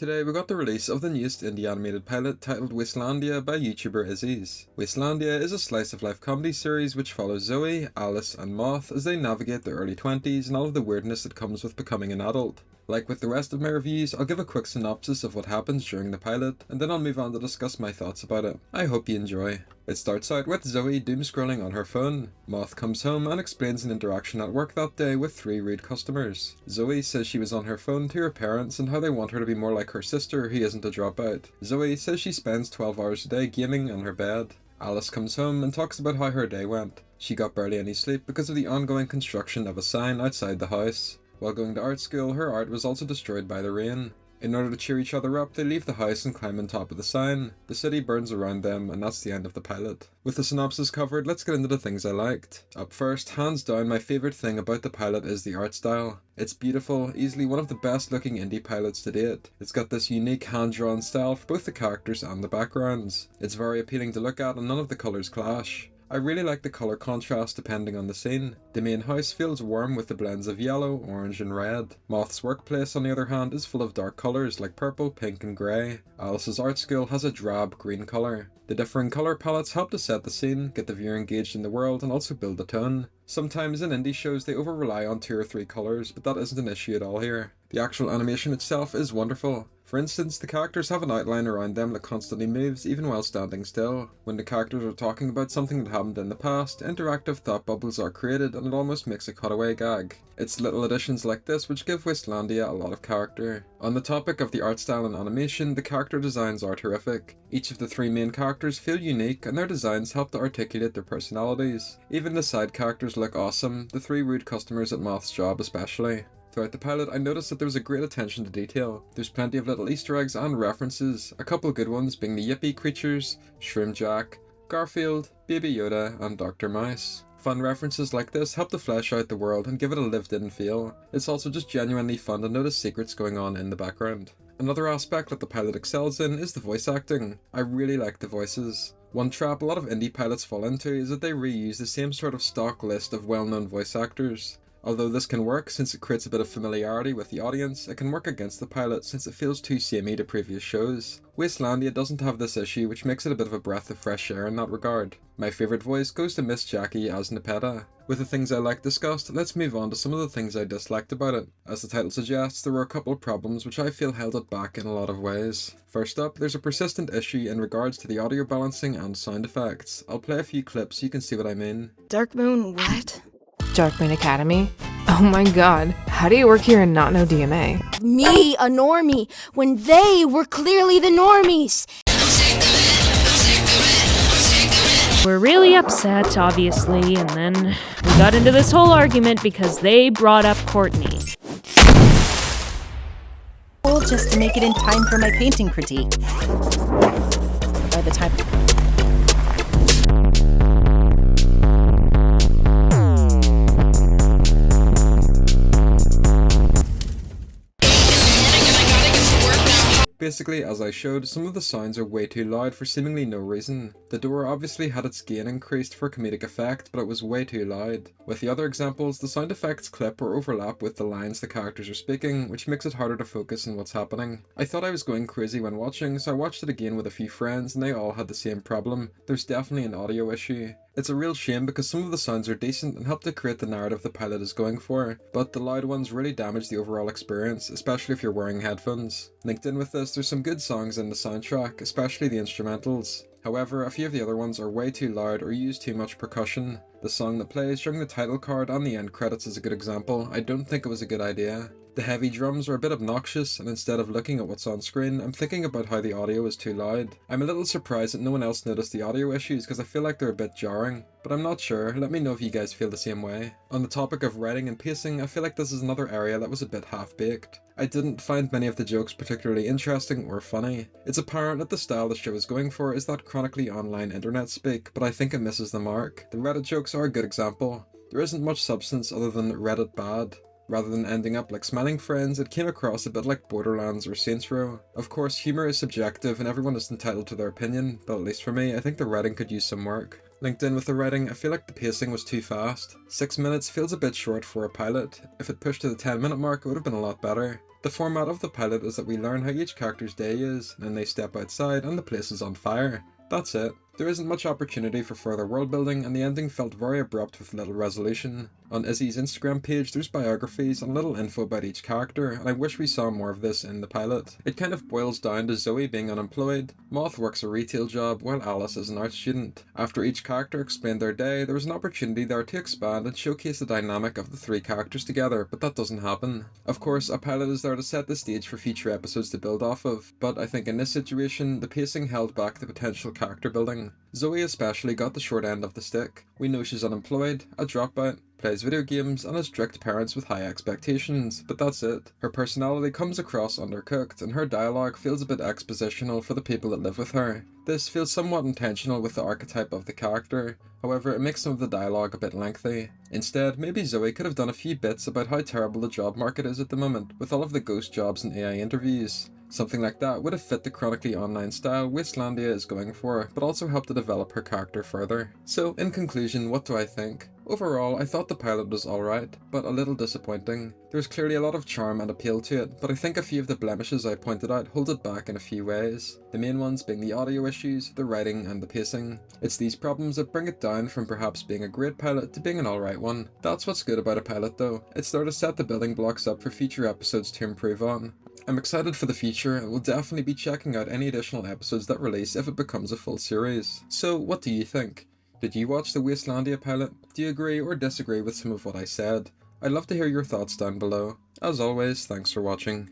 Today we got the release of the newest indie animated pilot titled Wastelandia by YouTuber Izzzyzzz. Wastelandia is a slice of life comedy series which follows Zoe, Alice and Moth as they navigate their early 20s and all of the weirdness that comes with becoming an adult. Like with the rest of my reviews, I'll give a quick synopsis of what happens during the pilot, and then I'll move on to discuss my thoughts about it. I hope you enjoy. It starts out with Zoe doom-scrolling on her phone. Moth comes home and explains an interaction at work that day with 3 rude customers. Zoe says she was on her phone to her parents and how they want her to be more like her sister who isn't a dropout. Zoe says she spends 12 hours a day gaming on her bed. Alice comes home and talks about how her day went. She got barely any sleep because of the ongoing construction of a sign outside the house. While going to art school, her art was also destroyed by the rain. In order to cheer each other up, they leave the house and climb on top of the sign. The city burns around them, and that's the end of the pilot. With the synopsis covered, let's get into the things I liked. Up first, hands down, my favourite thing about the pilot is the art style. It's beautiful, easily one of the best looking indie pilots to date. It's got this unique hand-drawn style for both the characters and the backgrounds. It's very appealing to look at and none of the colours clash. I really like the colour contrast depending on the scene. The main house feels warm with the blends of yellow, orange and red. Moth's workplace on the other hand is full of dark colours like purple, pink and grey. Alice's art school has a drab green colour. The differing colour palettes help to set the scene, get the viewer engaged in the world and also build the tone. Sometimes in indie shows they over-rely on 2 or 3 colours, but that isn't an issue at all here. The actual animation itself is wonderful. For instance, the characters have an outline around them that constantly moves even while standing still. When the characters are talking about something that happened in the past, interactive thought bubbles are created and it almost makes a cutaway gag. It's little additions like this which give Wastelandia a lot of character. On the topic of the art style and animation, the character designs are terrific. Each of the 3 main characters feel unique and their designs help to articulate their personalities. Even the side characters look awesome, the 3 rude customers at Moth's job especially. Throughout the pilot, I noticed that there was a great attention to detail. There's plenty of little Easter eggs and references, a couple good ones being the Yippee creatures, Shroom Jack, Garfield, Baby Yoda, and Dr. Mouse. Fun references like this help to flesh out the world and give it a lived-in feel. It's also just genuinely fun to notice secrets going on in the background. Another aspect that the pilot excels in is the voice acting. I really like the voices. One trap a lot of indie pilots fall into is that they reuse the same sort of stock list of well-known voice actors. Although this can work since it creates a bit of familiarity with the audience, it can work against the pilot since it feels too samey to previous shows. Wastelandia doesn't have this issue, which makes it a bit of a breath of fresh air in that regard. My favourite voice goes to Miss Jackie as Nepeta. With the things I liked discussed, let's move on to some of the things I disliked about it. As the title suggests, there were a couple of problems which I feel held it back in a lot of ways. First up, there's a persistent issue in regards to the audio balancing and sound effects. I'll play a few clips so you can see what I mean. Dark Moon what? Dark Moon Academy? Oh my god, how do you work here and not know DMA? Me, a normie, when they were clearly the normies! We're really upset, obviously, and then we got into this whole argument because they brought up Courtney. Well, just to make it in time for my painting critique. By the time... Basically, as I showed, some of the sounds are way too loud for seemingly no reason. The door obviously had its gain increased for comedic effect, but it was way too loud. With the other examples, the sound effects clip or overlap with the lines the characters are speaking, which makes it harder to focus on what's happening. I thought I was going crazy when watching, so I watched it again with a few friends and they all had the same problem. There's definitely an audio issue. It's a real shame because some of the sounds are decent and help to create the narrative the pilot is going for, but the loud ones really damage the overall experience, especially if you're wearing headphones. Linked in with this, there's some good songs in the soundtrack, especially the instrumentals. However, a few of the other ones are way too loud or use too much percussion. The song that plays during the title card and the end credits is a good example. I don't think it was a good idea. The heavy drums are a bit obnoxious, and instead of looking at what's on screen, I'm thinking about how the audio is too loud. I'm a little surprised that no one else noticed the audio issues because I feel like they're a bit jarring, but I'm not sure. Let me know if you guys feel the same way. On the topic of writing and pacing, I feel like this is another area that was a bit half-baked. I didn't find many of the jokes particularly interesting or funny. It's apparent that the style the show is going for is that chronically online internet speak, but I think it misses the mark. The Reddit jokes are a good example. There isn't much substance other than Reddit bad. Rather than ending up like Smiling Friends, it came across a bit like Borderlands or Saints Row. Of course, humour is subjective and everyone is entitled to their opinion, but at least for me, I think the writing could use some work. Linked in with the writing, I feel like the pacing was too fast. 6 minutes feels a bit short for a pilot. If it pushed to the 10-minute mark, it would have been a lot better. The format of the pilot is that we learn how each character's day is, and then they step outside and the place is on fire. That's it. There isn't much opportunity for further world building, and the ending felt very abrupt with little resolution. On Izzy's Instagram page there's biographies and little info about each character, and I wish we saw more of this in the pilot. It kind of boils down to Zoe being unemployed, Moth works a retail job, while Alice is an art student. After each character explained their day, there was an opportunity there to expand and showcase the dynamic of the three characters together, but that doesn't happen. Of course, a pilot is there to set the stage for future episodes to build off of, but I think in this situation, the pacing held back the potential character building. Zoe especially got the short end of the stick. We know she's unemployed, a dropout, plays video games, and has strict parents with high expectations, but that's it. Her personality comes across undercooked, and her dialogue feels a bit expositional for the people that live with her. This feels somewhat intentional with the archetype of the character, however it makes some of the dialogue a bit lengthy. Instead, maybe Zoe could have done a few bits about how terrible the job market is at the moment, with all of the ghost jobs and AI interviews. Something like that would have fit the chronically online style Wastelandia is going for, but also helped to develop her character further. So, in conclusion, what do I think? Overall, I thought the pilot was alright, but a little disappointing. There's clearly a lot of charm and appeal to it, but I think a few of the blemishes I pointed out hold it back in a few ways. The main ones being the audio issues, the writing, and the pacing. It's these problems that bring it down from perhaps being a great pilot to being an alright one. That's what's good about a pilot though. It's there to set the building blocks up for future episodes to improve on. I'm excited for the future and will definitely be checking out any additional episodes that release if it becomes a full series. So what do you think? Did you watch the Wastelandia pilot? Do you agree or disagree with some of what I said? I'd love to hear your thoughts down below. As always, thanks for watching.